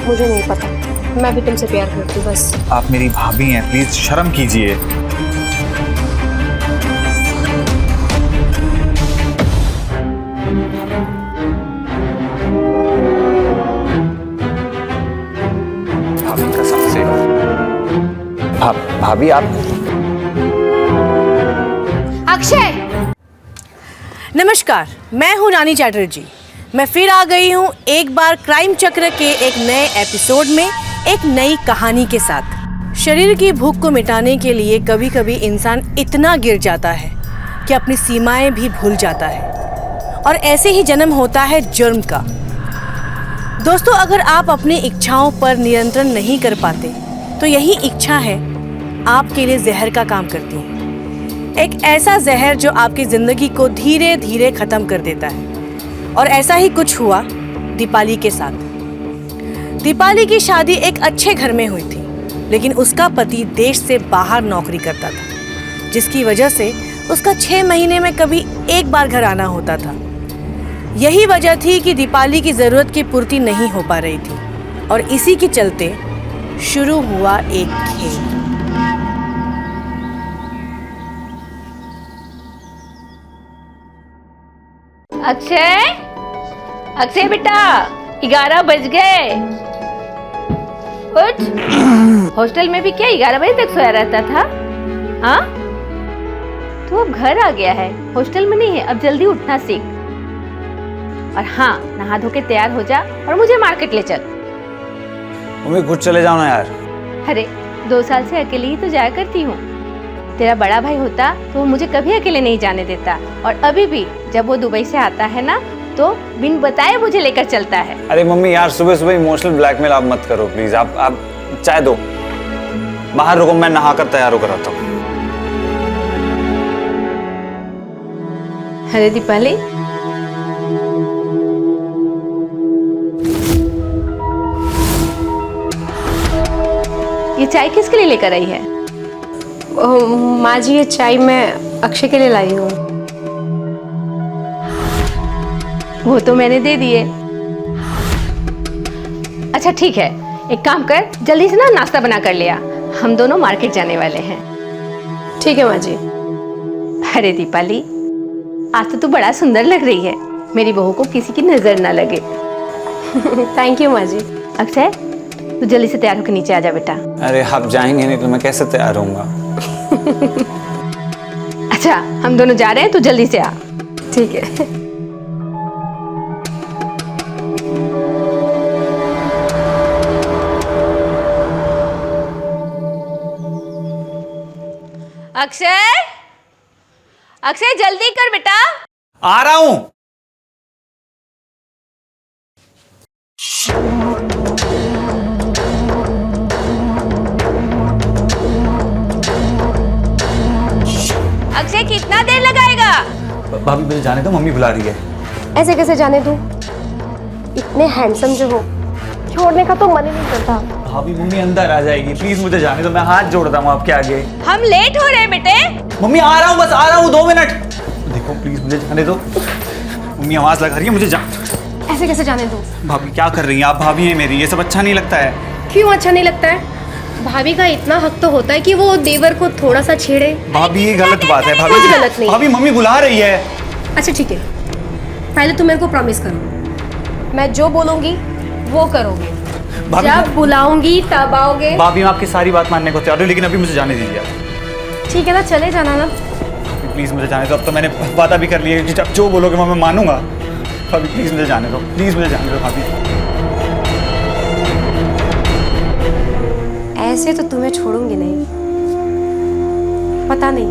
मुझे नहीं पता, मैं भी तुमसे प्यार करती हूँ बस। आप मेरी भाभी हैं, प्लीज शर्म कीजिए। भाभी कसम से। भाभी आप। अक्षय, नमस्कार, मैं हूं रानी चैटर्जी। मैं फिर आ गई हूं एक बार क्राइम चक्र के एक नए एपिसोड में एक नई कहानी के साथ। शरीर की भूख को मिटाने के लिए कभी कभी इंसान इतना गिर जाता है कि अपनी सीमाएं भी भूल जाता है, और ऐसे ही जन्म होता है जुर्म का। दोस्तों, अगर आप अपनी इच्छाओं पर नियंत्रण नहीं कर पाते तो यही इच्छा है आपके लिए जहर का काम करती है। एक ऐसा जहर जो आपकी जिंदगी को धीरे धीरे खत्म कर देता है। और ऐसा ही कुछ हुआ दीपाली के साथ। दीपाली की शादी एक अच्छे घर में हुई थी, लेकिन उसका पति देश से बाहर नौकरी करता था, जिसकी वजह से उसका 6 महीने में कभी एक बार घर आना होता था। यही वजह थी कि दीपाली की जरूरत की पूर्ति नहीं हो पा रही थी, और इसी के चलते शुरू हुआ एक खेल। अक्षय, अक्षय बेटा, 11 बज गए। उठ। हॉस्टल में भी क्या 11 बजे तक सोया रहता था? हाँ, तू अब घर आ गया है, हॉस्टल में नहीं है। अब जल्दी उठना सीख। और हाँ, नहा धो के तैयार हो जा और मुझे मार्केट ले चल। मम्मी खुद चले जाओ ना यार। अरे, 2 साल से अकेले ही तो जाया करती हूँ। तेरा बड़ा भाई होता तो वो मुझे कभी अकेले नहीं जाने देता, और अभी भी जब वो दुबई से आता है ना तो बिन बताए मुझे लेकर चलता है। अरे मम्मी यार, सुबह सुबह इमोशनल ब्लैकमेल आप मत करो प्लीज। आप चाय दो, बाहर रुको, मैं नहा कर तैयार होकर आता हूँ। अरे दीपाली, ये चाय किसके लिए लेकर आई है? माँ जी, ये चाय मैं अक्षय के लिए लाई हूँ। वो तो मैंने दे दिए। अच्छा ठीक है, एक काम कर, जल्दी से ना नाश्ता बना कर लिया, हम दोनों मार्केट जाने वाले हैं। ठीक है माँ जी। अरे दीपाली, आज तो तू बड़ा सुंदर लग रही है। मेरी बहू को किसी की नजर ना लगे। थैंक यू माँ जी। अक्षय, तू जल्दी से तैयार होकर नीचे आ जा बेटा। अरे आप जाएंगे नहीं तो मैं कैसे तैयार होऊंगा? अच्छा, हम दोनों जा रहे हैं, तू जल्दी से आ। ठीक है। अक्षय, अक्षय जल्दी कर बेटा। आ रहा हूं। अक्षय, कितना देर लगाएगा? भाभी मुझे जाने दो, मम्मी बुला रही है। ऐसे कैसे जाने दूँ? इतने हैंडसम जो हो, छोड़ने का तो मन ही नहीं करता। भाभी मम्मी अंदर आ जाएगी, प्लीज मुझे जाने दो, मैं हाथ जोड़ता हूँ आपके आगे। हम लेट हो रहे हैं बेटे। मम्मी आ रहा हूँ, बस आ रहा हूँ, 2 मिनट। देखो प्लीज मुझे जाने दो। मम्मी आवाज लगा रही है, मुझे जा। ऐसे कैसे जाने दूँ? भाभी क्या कर रही हैं आप? भाभी हैं मेरी, ये सब अच्छा नहीं लगता है। क्यों अच्छा नहीं लगता है? भाभी का इतना हक तो होता है कि वो देवर को थोड़ा सा छेड़े। भाभी ये गलत बात है। भाभी कुछ गलत नहीं। भाभी मम्मी बुला रही है। अच्छा ठीक है, पहले तुम मेरे को प्रॉमिस करो, मैं जो बोलूंगी वो करोगे। जब बुलाऊंगी तब आओगे। भाभी मैं आपकी सारी बात मानने को तैयार हूँ, लेकिन अभी मुझे जाने दीजिए आप। ठीक है ना, चले जाना ना। प्लीज मुझे जाने दो। अब तो मैंने वादा भी कर लिया है कि जब जो बोलोगे मैं मानूंगा। भाभी प्लीज मुझे जाने दो, प्लीज मुझे जाने दो भाभी। ऐसे तो तुम्हें छोड़ूंगी नहीं। पता नहीं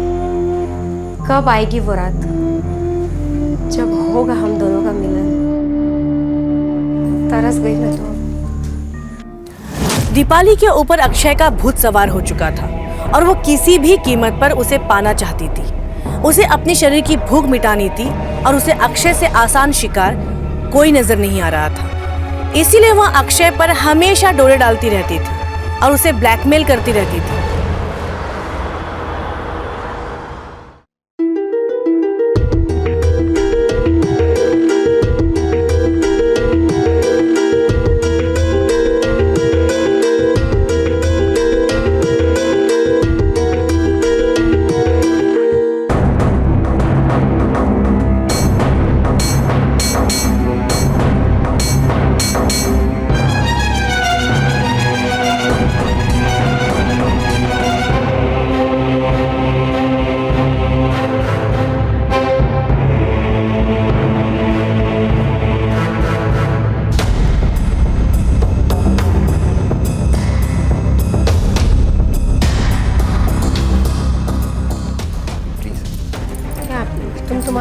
कब आएगी वो रात जब होगा हम दोनों का मिलन। तरस गई मैं तो। दीपाली के ऊपर अक्षय का भूत सवार हो चुका था, और वो किसी भी कीमत पर उसे पाना चाहती थी। उसे अपने शरीर की भूख मिटानी थी, और उसे अक्षय से आसान शिकार कोई नजर नहीं आ रहा था। इसीलिए वह अक्षय पर हमेशा डोरे डालती रहती थी और उसे ब्लैकमेल करती रहती थी।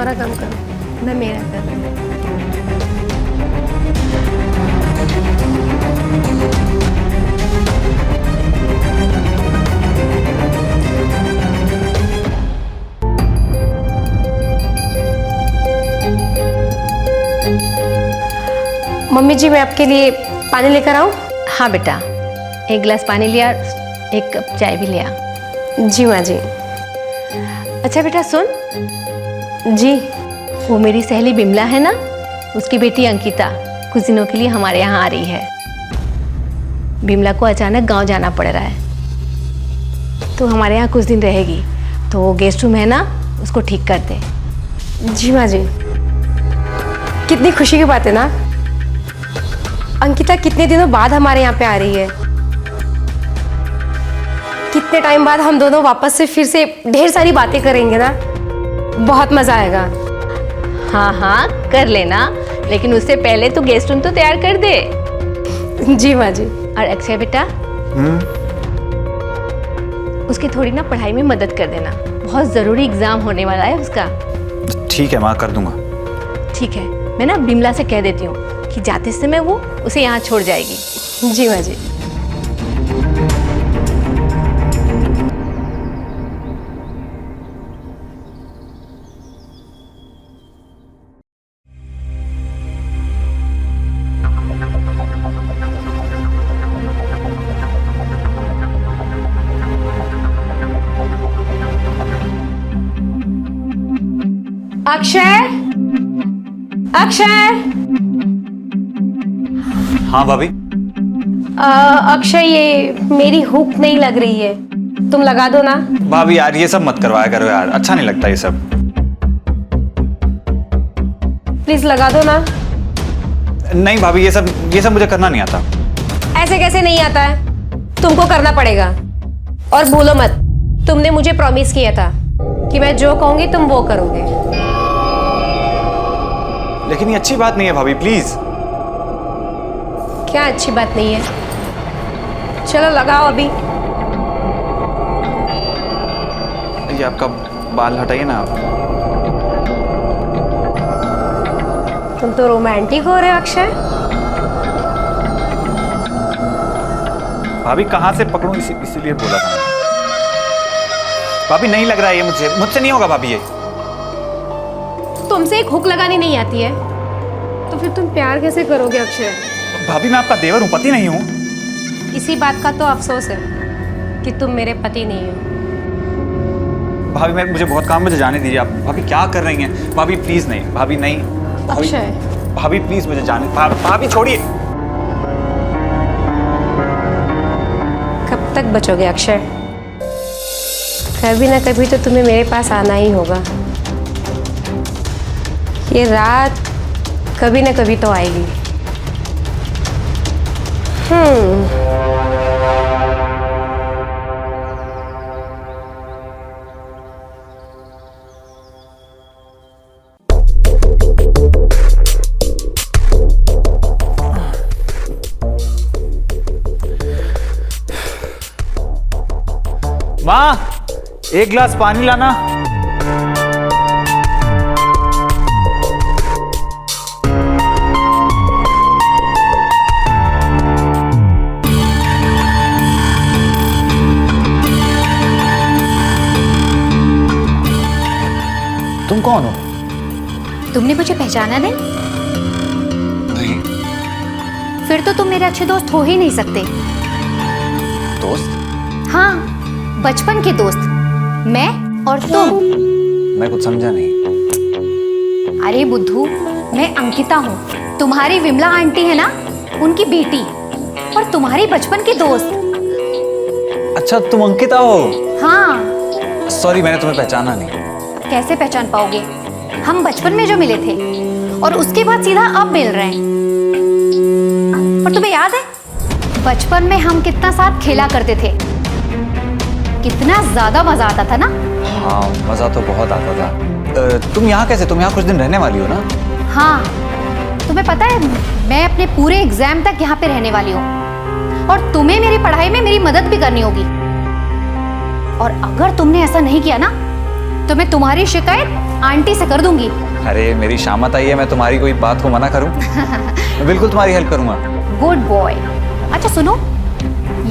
तुम्हारा काम करो, मैं मेरा कर रही हूँ। मम्मी जी, मैं आपके लिए पानी लेकर आऊँ? हाँ बेटा, एक गिलास पानी लिया, एक कप चाय भी लिया। जी माँ जी। अच्छा बेटा सुन, जी। वो मेरी सहेली बिमला है ना, उसकी बेटी अंकिता कुछ दिनों के लिए हमारे यहाँ आ रही है। बिमला को अचानक गांव जाना पड़ रहा है, तो हमारे यहाँ कुछ दिन रहेगी। तो वो गेस्ट रूम है ना, उसको ठीक कर दे। जी माँ जी। कितनी खुशी की बात है ना, अंकिता कितने दिनों बाद हमारे यहाँ पे आ रही है। कितने टाइम बाद हम दोनों वापस से फिर से ढेर सारी बातें करेंगे ना, बहुत मजा आएगा। हाँ हाँ कर लेना, लेकिन उससे पहले तू गेस्ट रूम तो तैयार कर दे। जी माँ जी। और अक्षय बेटा, उसकी थोड़ी ना पढ़ाई में मदद कर देना, बहुत ज़रूरी एग्ज़ाम होने वाला है उसका। ठीक है माँ, कर दूंगा। ठीक है, मैं ना बिमला से कह देती हूँ कि जाते समय वो उसे यहाँ छोड़ जाएगी। जी माँ जी। अक्षय, अक्षय। हाँ भाभी। अक्षय, ये मेरी हुक नहीं लग रही है, तुम लगा दो ना। भाभी यार ये सब मत करवाया करो यार, अच्छा नहीं लगता ये सब। प्लीज लगा दो ना। नहीं भाभी, ये सब मुझे करना नहीं आता। ऐसे कैसे नहीं आता है, तुमको करना पड़ेगा। और भूलो मत, तुमने मुझे प्रॉमिस किया था कि मैं जो कहूंगी तुम वो करोगे। लेकिन ये अच्छी बात नहीं है भाभी, प्लीज। क्या अच्छी बात नहीं है? चलो लगाओ अभी। ये आपका बाल हटाइए ना आप। तुम तो रोमांटिक हो रहे हो अक्षय। भाभी कहाँ से पकड़ूं, इसीलिए बोला था। भाभी नहीं लग रहा है ये मुझसे नहीं होगा भाभी ये। तुमसे एक हुक लगानी नहीं आती है तो फिर तुम प्यार कैसे करोगे अक्षय? भाभी मैं आपका देवर हूँ, पति नहीं हूँ। इसी बात का तो अफसोस है कि तुम मेरे पति नहीं हो। भाभी मुझे बहुत काम, मुझे जाने दीजिए आप। भाभी क्या कर रही हैं? भाभी प्लीज नहीं, भाभी नहीं। अक्षय, भाभी प्लीज मुझे जाने। भाभी छोड़िए। कब तक बचोगे अक्षय? कभी ना कभी तो तुम्हें मेरे पास आना ही होगा। ये रात कभी ना कभी तो आएगी। माँ, एक गिलास पानी लाना। तुम कौन हो? तुमने मुझे पहचाना नहीं? फिर तो तुम मेरे अच्छे दोस्त हो ही नहीं सकते। दोस्त? हाँ, बचपन के दोस्त, मैं और तुम। मैं कुछ समझा नहीं। अरे बुद्धू, मैं अंकिता हूँ, तुम्हारी विमला आंटी है ना, उनकी बेटी, और तुम्हारी बचपन की दोस्त। अच्छा तुम अंकिता हो? हाँ। सॉरी, मैंने तुम्हें पहचाना नहीं। कैसे पहचान पाओगे? हम बचपन में जो मिले थे और उसके बाद सीधा अब मिल रहे हैं। और तुम्हें याद है बचपन में हम कितना साथ खेला करते थे, कितना ज्यादा मजा आता था ना? हाँ मजा तो बहुत आता था। तुम यहाँ कैसे? तुम यहाँ कुछ दिन रहने वाली हो ना? हाँ, तुम्हें पता है मैं अपने पूरे एग्जाम तक यहाँ पे रहने वाली हूँ, और तुम्हें मेरी पढ़ाई में मेरी मदद भी करनी होगी। और अगर तुमने ऐसा नहीं किया ना तो मैं तुम्हारी शिकायत आंटी से कर दूंगी। अरे मेरी शामत आई है, मैं तुम्हारी कोई बात को मना करूं? मैं बिल्कुल तुम्हारी हेल्प करूंगा। Good boy. अच्छा सुनो,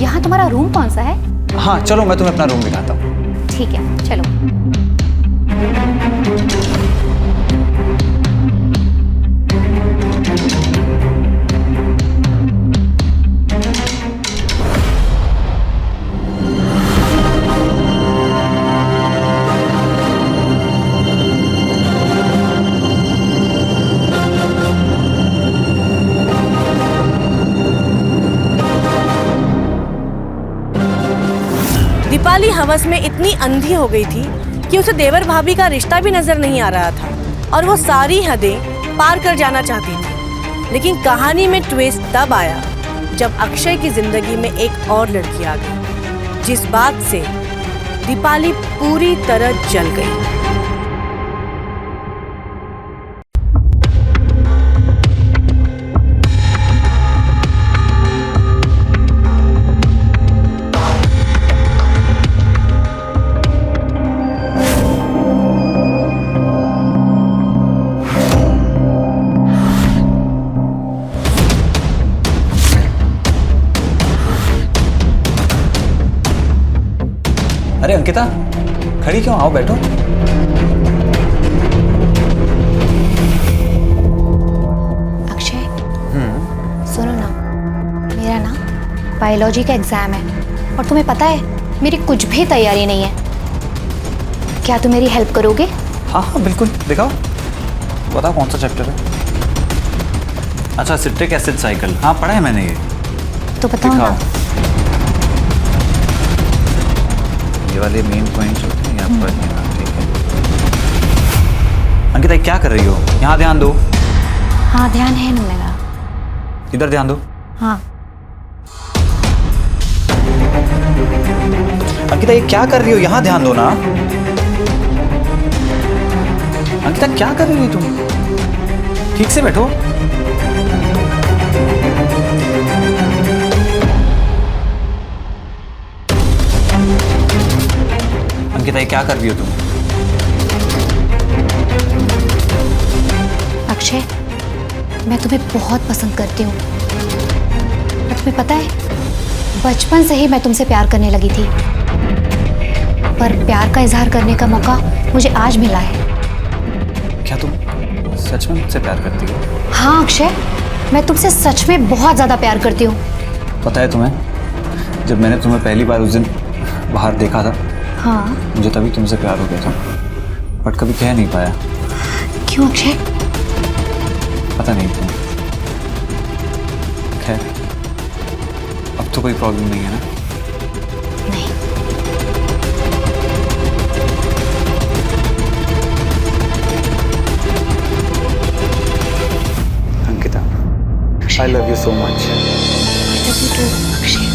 यहाँ तुम्हारा रूम कौन सा है? हाँ चलो मैं तुम्हें अपना रूम दिखाता हूँ। ठीक है चलो। दीपाली हवस में इतनी अंधी हो गई थी कि उसे देवर भाभी का रिश्ता भी नजर नहीं आ रहा था और वो सारी हदें पार कर जाना चाहती थी। लेकिन कहानी में ट्विस्ट तब आया जब अक्षय की जिंदगी में एक और लड़की आ गई, जिस बात से दीपाली पूरी तरह जल गई। अरे अंकिता, खड़ी क्यों? आओ बैठो। अक्षय सुनो ना, मेरा ना बायोलॉजी का एग्जाम है और तुम्हें पता है मेरी कुछ भी तैयारी नहीं है। क्या तुम मेरी हेल्प करोगे? हाँ हाँ बिल्कुल, दिखाओ। बताओ कौन सा चैप्टर है? अच्छा, सिट्रिक एसिड साइकिल। हाँ पढ़ा है मैंने ये। तो बताओ ना। ये वाले मेन पॉइंट्स होते हैं यहाँ पर। ठीक है अंकिता, क्या कर रही हो? यहाँ ध्यान दो। हाँ ध्यान है ना मेरा। इधर ध्यान दो। हाँ अंकिता, ये क्या कर रही हो? यहाँ ध्यान दो ना। अंकिता क्या कर रही हो तुम? ठीक से बैठो। अंकिता, ये क्या कर रही हो तुम? अक्षय, मैं तुम्हें बहुत पसंद करती हूँ। और तुम्हें पता है, बचपन से ही मैं तुमसे प्यार करने लगी थी, पर प्यार का इजहार करने का मौका मुझे आज मिला है। क्या तुम सच में मुझसे प्यार करती हो? हाँ अक्षय, मैं तुमसे सच में बहुत ज्यादा प्यार करती हूँ। पता है तुम्हें, जब मैंने तुम्हें पहली बार उस दिन बाहर देखा था, हाँ मुझे तभी तुमसे प्यार हो गया था, बट कभी कह नहीं पाया। क्यों अक्षय? पता नहीं क्यों। खैर, अब तो कोई प्रॉब्लम नहीं है ना? नहीं। Ankita, I love you so much. Akshay,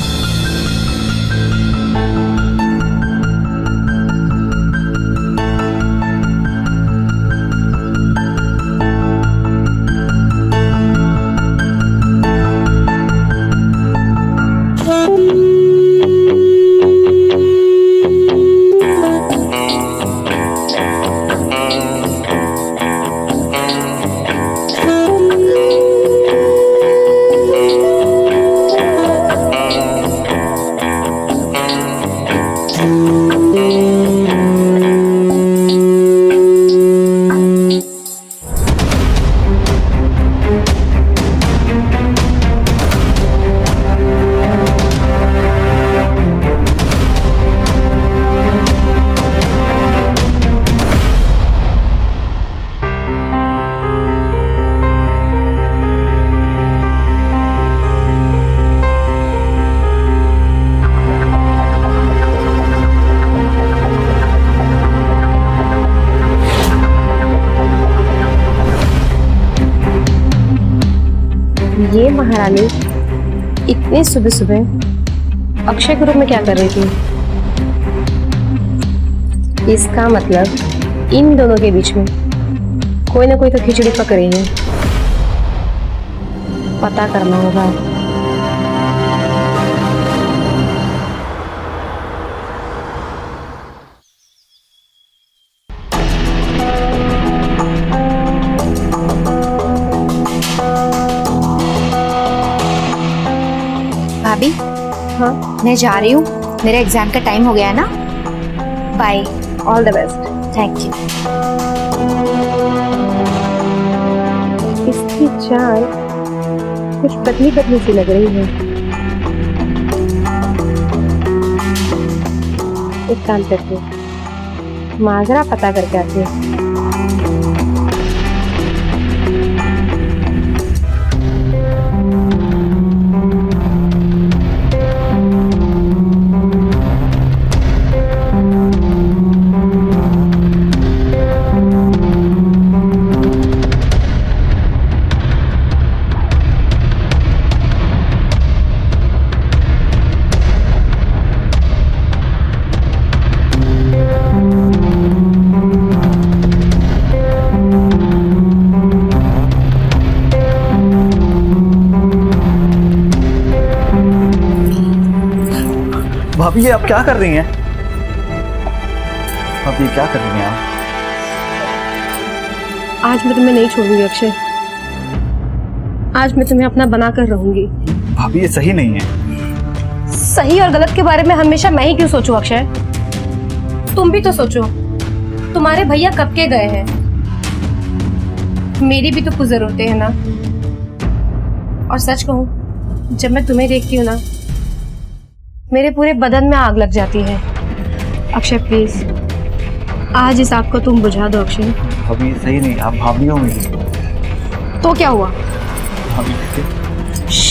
ये महारानी इतनी सुबह सुबह अक्षय के रूम में क्या कर रही थी? इसका मतलब इन दोनों के बीच में कोई ना कोई तो खिचड़ी पक रही है। पता करना होगा। भाभी, हाँ, मैं जा रही हूँ, मेरा एग्जाम का टाइम हो गया है ना। Bye. All the best. Thank you. इसकी चाल कुछ पतली पतली सी लग रही है। एक काम करते हैं, माजरा पता करके आते हैं। भाभी ये आप क्या कर रही हैं? भाभी क्या कर रही हैं आप? आज मैं तुम्हें नहीं छोड़ूंगी अक्षय। आज मैं तुम्हें अपना बनाकर रहूंगी। भाभी ये सही नहीं है। सही और गलत के बारे में हमेशा मैं ही क्यों सोचूं अक्षय? तुम भी तो सोचो, तुम्हारे भैया कब के गए हैं? मेरी भी तो कुछ जरूरतें हैं ना। और सच कहूं, जब मैं तुम्हें देखती हूँ ना, मेरे पूरे बदन में आग लग जाती है। अक्षय प्लीज, आज इस आग को तुम बुझा दो अक्षय। भाभी ये सही नहीं, आप भाभी हो मेरी। तो क्या हुआ? भाभी देखिए। श्श।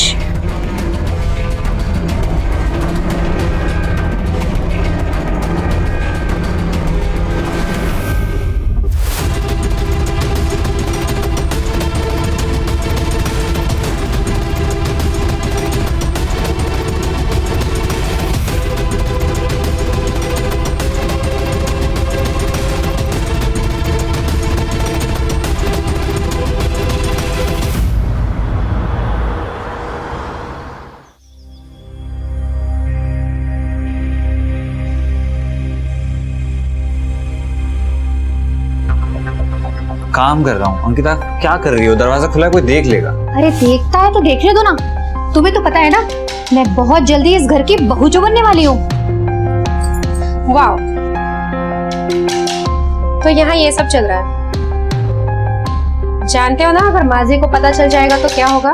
काम कर रहा हूँ। अंकिता क्या कर रही हो? दरवाजा खुला है, कोई देख लेगा। अरे देखता है तो देख ले दो ना। तुम्हें तो पता है ना, मैं बहुत जल्दी इस घर की बहू जो बनने वाली हूँ। वाह, तो यहाँ ये सब चल रहा है। जानते हो ना, अगर माजी को पता चल जाएगा तो क्या होगा?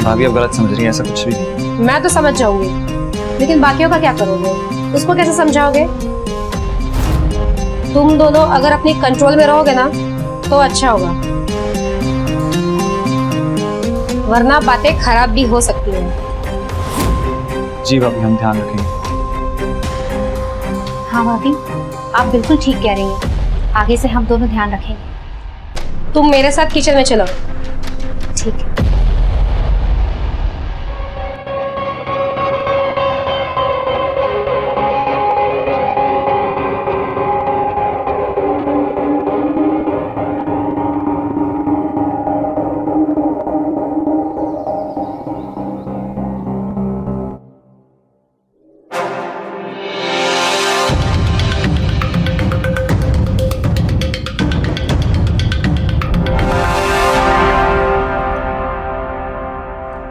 भाभी अब गलत समझ रही है, ऐसा कुछ भी नहीं। मैं तो समझ जाऊंगी, लेकिन बाकियों का क्या करोगे? उसको कैसे समझाओगे? तुम दोनों अगर अपनी कंट्रोल में रहोगे ना तो अच्छा होगा, वरना बातें खराब भी हो सकती हैं। जी भाभी, हम ध्यान रखेंगे। हाँ भाभी, आप बिल्कुल ठीक कह रही हैं। आगे से हम दोनों ध्यान रखेंगे। तुम मेरे साथ किचन में चलो। ठीक है।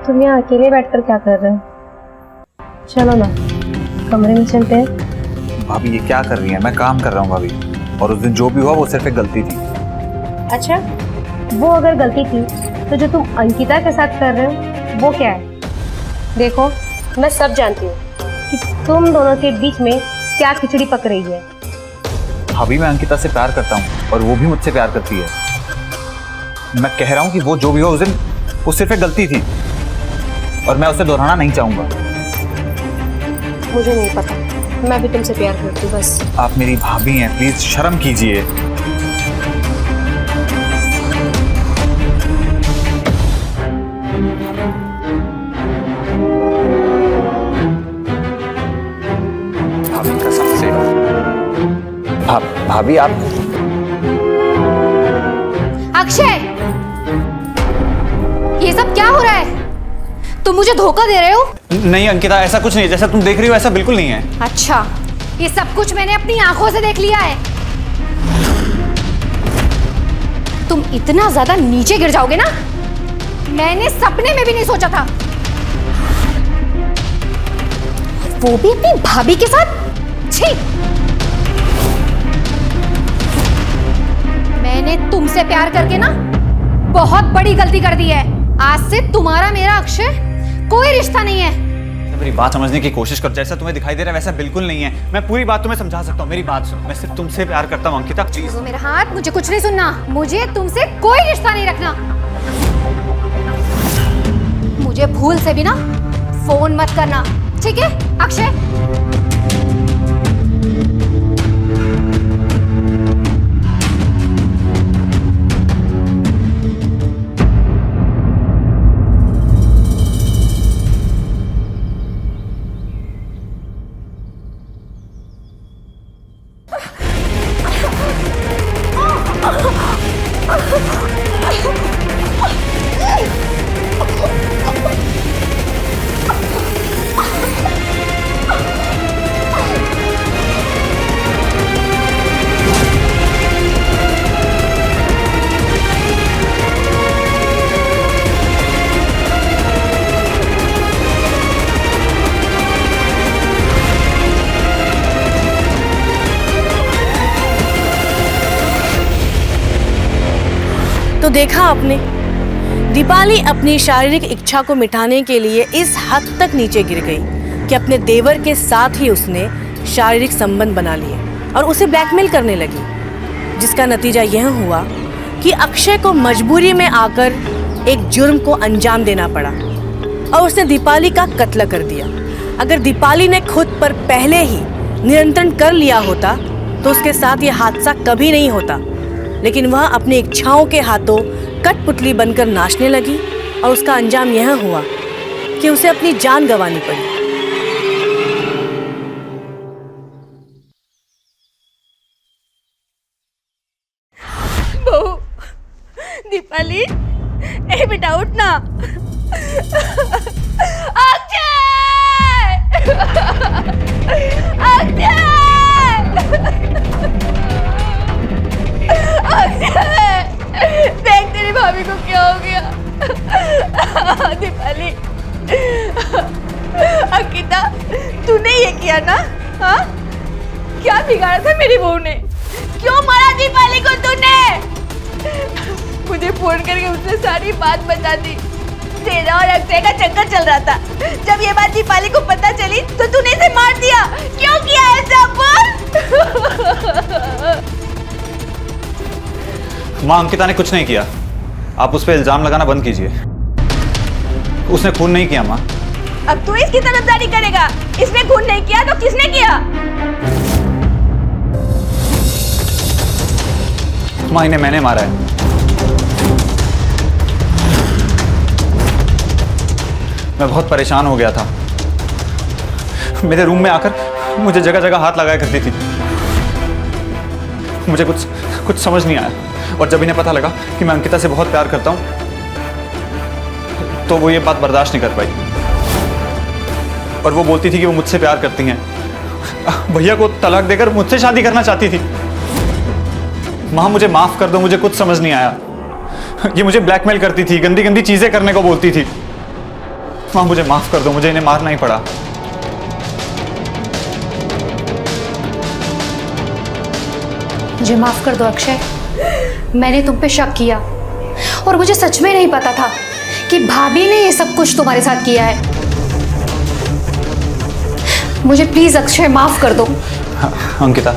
तुम यहाँ अकेले बैठकर क्या कर रहे हो? चलो ना, कमरे में चलते हैं। भाभी ये क्या कर रही है? मैं काम कर रहा हूँ भाभी, और उस दिन जो भी हुआ वो सिर्फ एक गलती थी। अच्छा, वो अगर गलती थी तो जो तुम अंकिता के साथ कर रहे हो वो क्या है? देखो, मैं सब जानती हूँ कि तुम दोनों के बीच में क्या खिचड़ी पक रही है। भाभी मैं अंकिता से प्यार करता हूँ और वो भी मुझसे प्यार करती है। मैं कह रहा हूँ कि वो जो भी हो उस दिन वो सिर्फ एक गलती थी और मैं उसे दोहराना नहीं चाहूंगा। मुझे नहीं पता, मैं भी तुमसे प्यार करती हूँ बस। आप मेरी भाभी हैं, प्लीज शर्म कीजिए। भाभी कसम से। भाभी आप। अक्षय, ये सब क्या हो रहा है? तुम मुझे धोखा दे रहे हो? नहीं अंकिता, ऐसा कुछ नहीं, जैसा तुम देख रही हो ऐसा बिल्कुल नहीं है। अच्छा, ये सब कुछ मैंने अपनी आंखों से देख लिया है। तुम इतना ज्यादा नीचे गिर जाओगे ना, मैंने सपने में भी नहीं सोचा था। वो भी अपनी भाभी के साथ। छी! मैंने तुमसे प्यार करके ना बहुत बड़ी गलती कर दी है। आज से तुम्हारा मेरा अक्षय कोई रिश्ता नहीं है। मेरी बात समझने की कोशिश कर, जैसा तुम्हें दिखाई दे रहा है वैसा बिल्कुल नहीं है। मैं पूरी बात तुम्हें समझा सकता हूँ, मेरी बात सुन। मैं सिर्फ तुमसे प्यार करता हूँ अंकिता, प्लीज। छोड़ो मेरा हाथ, मुझे कुछ नहीं सुनना। मुझे तुमसे कोई रिश्ता नहीं रखना। मुझे भूल से भी ना फोन मत करना, ठीक है अक्षय? तो देखा आपने, दीपाली अपनी शारीरिक इच्छा को मिटाने के लिए इस हद तक नीचे गिर गई कि अपने देवर के साथ ही उसने शारीरिक संबंध बना लिए और उसे ब्लैकमेल करने लगी, जिसका नतीजा यह हुआ कि अक्षय को मजबूरी में आकर एक जुर्म को अंजाम देना पड़ा और उसने दीपाली का कत्ल कर दिया। अगर दीपाली ने खुद पर पहले ही नियंत्रण कर लिया होता तो उसके साथ यह हादसा कभी नहीं होता, लेकिन वह अपनी इच्छाओं के हाथों कठपुतली बनकर नाचने लगी और उसका अंजाम यह हुआ कि उसे अपनी जान गंवानी पड़ी। बहू, दीपाली, ए बेटा उठ ना। अक्षय! अक्षय! देख तेरी भाभी को क्या हो गया। दीपाली, अंकिता, तूने ये किया ना? हाँ, क्या बिगाड़ा था मेरी बहू ने? क्यों मारा दीपाली को तूने? मुझे फोन करके उसने सारी बात बता दी। तेरा और अक्षय का चक्कर चल रहा था। जब ये बात दीपाली को पता चली तो तूने इसे मार दिया। क्यों किया ऐसा? बोल। माँ, अंकिता ने कुछ नहीं किया। आप उस पर इल्जाम लगाना बंद कीजिए। उसने खून नहीं किया माँ। अब तू इसकी तरफदारी करेगा? इसने खून नहीं किया तो किसने किया? माँ, इन्हें मैंने मारा है। मैं बहुत परेशान हो गया था। मेरे रूम में आकर मुझे जगह जगह हाथ लगाया करती थी। मुझे कुछ समझ नहीं आया और जब इन्हें पता लगा कि मैं अंकिता से बहुत प्यार करता हूँ तो वो ये बात बर्दाश्त नहीं कर पाई और वो बोलती थी कि वो मुझसे प्यार करती हैं। भैया को तलाक देकर मुझसे शादी करना चाहती थी। माँ, मुझे माफ कर दो, मुझे कुछ समझ नहीं आया। ये मुझे ब्लैकमेल करती थी, गंदी गंदी चीजें करने को बोलती थी। माँ, मुझे माफ कर दो, मुझे इन्हें मारना ही पड़ा। मुझे माफ कर दो अक्षय, मैंने तुम पे शक किया और मुझे सच में नहीं पता था कि भाभी ने ये सब कुछ तुम्हारे साथ किया है। मुझे प्लीज अक्षय माफ कर दो। अंकिता,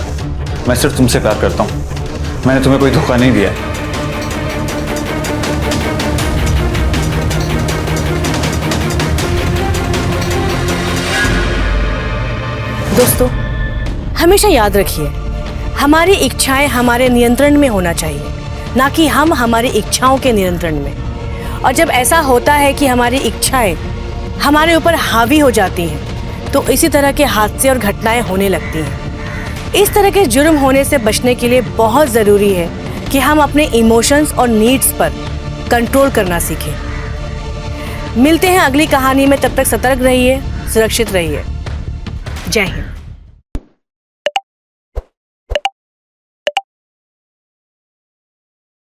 मैं सिर्फ तुमसे प्यार करता हूँ। मैंने तुम्हें कोई धोखा नहीं दिया है। दोस्तों, हमेशा याद रखिए, हमारी इच्छाएं हमारे नियंत्रण में होना चाहिए, ना कि हम हमारी इच्छाओं के नियंत्रण में। और जब ऐसा होता है कि हमारी इच्छाएं हमारे ऊपर हावी हो जाती हैं तो इसी तरह के हादसे और घटनाएं होने लगती हैं। इस तरह के जुर्म होने से बचने के लिए बहुत ज़रूरी है कि हम अपने इमोशंस और नीड्स पर कंट्रोल करना सीखें। मिलते हैं अगली कहानी में, तब तक सतर्क रहिए, सुरक्षित रहिए। जय हिंद।